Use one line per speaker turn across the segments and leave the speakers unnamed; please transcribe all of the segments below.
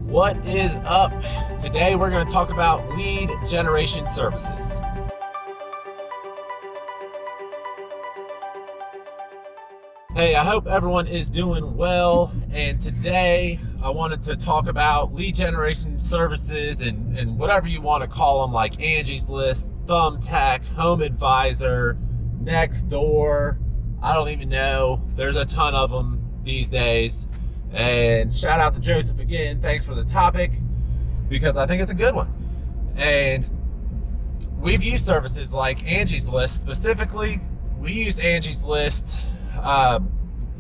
What is up? Today we're going to talk about lead generation services. Hey, I hope everyone is doing well, and today I wanted to talk about lead generation services and whatever you want to call them, like Angie's List, Thumbtack, Home Advisor, Nextdoor. I don't even know. There's a ton of them these days. And shout out to Joseph again. Thanks for the topic, because I think it's a good one. And we've used services like Angie's List. Specifically, we used Angie's List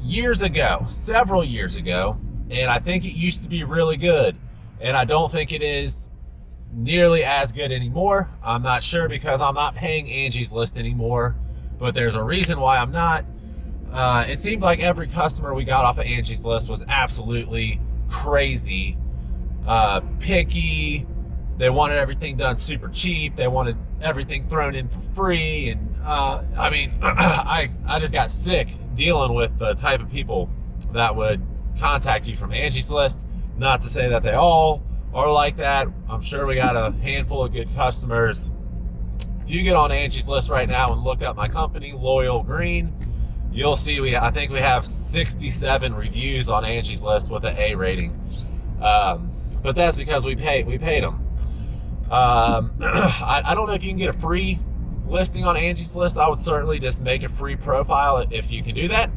years ago, several years ago, and I think it used to be really good, and I don't think it is nearly as good anymore. I'm not sure, because I'm not paying Angie's List anymore, but there's a reason why I'm not. It seemed like every customer we got off of Angie's List was absolutely crazy, picky. They wanted everything done super cheap. They wanted everything thrown in for free. And I mean, I just got sick dealing with the type of people that would contact you from Angie's List. Not to say that they all are like that. I'm sure we got a handful of good customers. If you get on Angie's List right now and look up my company, Loyal Green, you'll see I think we have 67 reviews on Angie's List with an A rating. But that's because we paid them. I don't know if you can get a free listing on Angie's List. I would certainly just make a free profile if you can do that.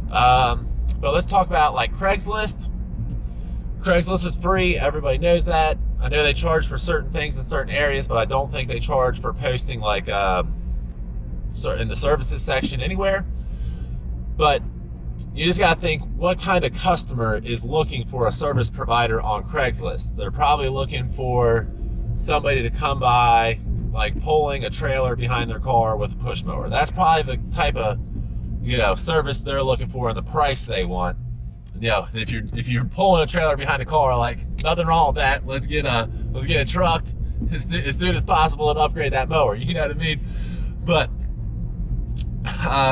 But let's talk about like Craigslist. Craigslist is free. Everybody knows that. I know they charge for certain things in certain areas, but I don't think they charge for posting like in the services section anywhere. But you just got to think, what kind of customer is looking for a service provider on Craigslist? They're probably looking for somebody to come by, like pulling a trailer behind their car with a push mower. That's probably the type of, service they're looking for and the price they want. And if you're pulling a trailer behind a car, like, nothing wrong with that. Let's get a truck as soon as possible and upgrade that mower. You know what I mean? But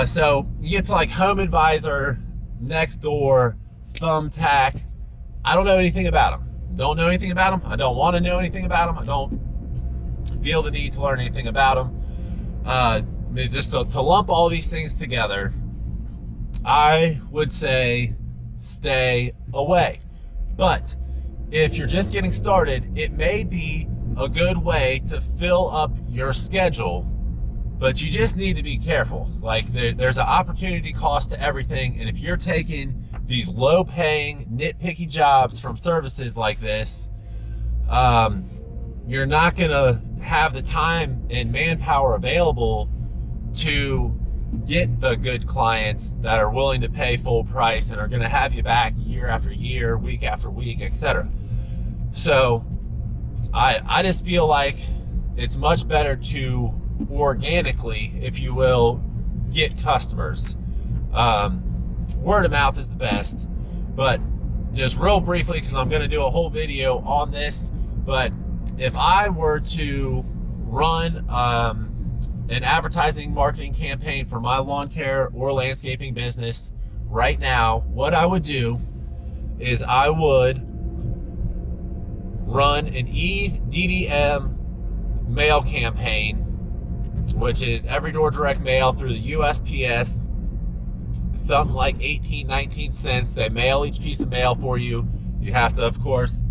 so you get to like Home Advisor, Nextdoor, Thumbtack. I don't know anything about them. Don't know anything about them. I don't want to know anything about them. I don't feel the need to learn anything about them. Just to lump all these things together, I would say stay away. But if you're just getting started, it may be a good way to fill up your schedule, but you just need to be careful. Like there's an opportunity cost to everything, and if you're taking these low-paying, nitpicky jobs from services like this, you're not gonna have the time and manpower available to get the good clients that are willing to pay full price and are gonna have you back year after year, week after week, etc. So I just feel like it's much better to organically, if you will, get customers. Word of mouth is the best. But just real briefly, because I'm going to do a whole video on this, but if I were to run an advertising marketing campaign for my lawn care or landscaping business right now, what I would do is I would run an EDDM mail campaign, which is every door direct mail through the USPS, something like 18-19 cents. They mail each piece of mail for you. You have to, of course,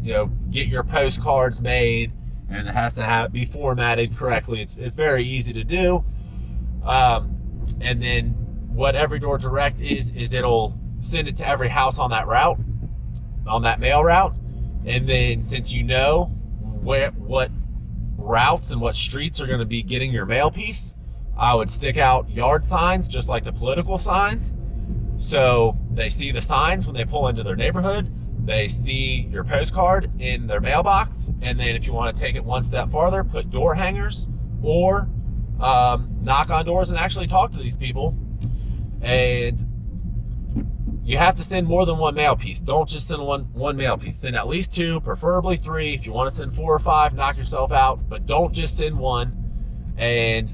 get your postcards made, and it has to be formatted correctly. It's very easy to do. And then what every door direct is it'll send it to every house on that route, on that mail route. And then since you know what routes and what streets are going to be getting your mail piece, I would stick out yard signs, just like the political signs, so they see the signs when they pull into their neighborhood. They see your postcard in their mailbox. And then if you want to take it one step farther, put door hangers, or knock on doors and actually talk to these people. And you have to send more than one mail piece. Don't just send one mail piece. Send at least two, preferably three. If you want to send 4 or 5, knock yourself out. But don't just send one. And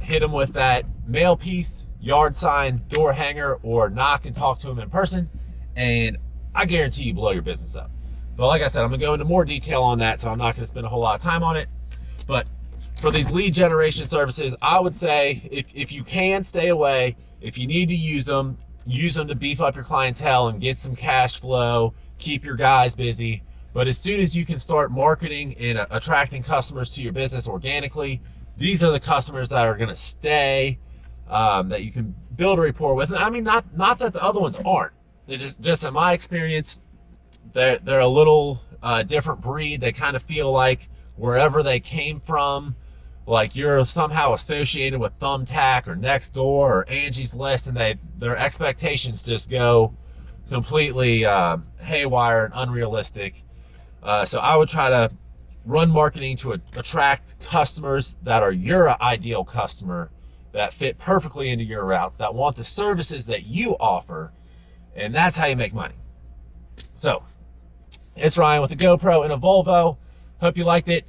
hit them with that mail piece, yard sign, door hanger, or knock and talk to them in person. And I guarantee you blow your business up. But like I said, I'm gonna go into more detail on that, so I'm not gonna spend a whole lot of time on it. But for these lead generation services, I would say if you can, stay away. If you need to use them to beef up your clientele and get some cash flow, keep your guys busy. But as soon as you can start marketing and attracting customers to your business organically, these are the customers that are gonna stay, that you can build a rapport with. And I mean, not that the other ones aren't. They're just in my experience, they're a little different breed. They kind of feel like wherever they came from, like you're somehow associated with Thumbtack or Nextdoor or Angie's List, and their expectations just go completely haywire and unrealistic. So I would try to run marketing to attract customers that are your ideal customer, that fit perfectly into your routes, that want the services that you offer, and that's how you make money. So it's Ryan with a GoPro and a Volvo. Hope you liked it.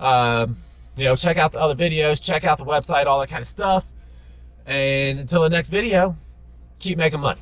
Check out the other videos, check out the website, all that kind of stuff. And until the next video, keep making money.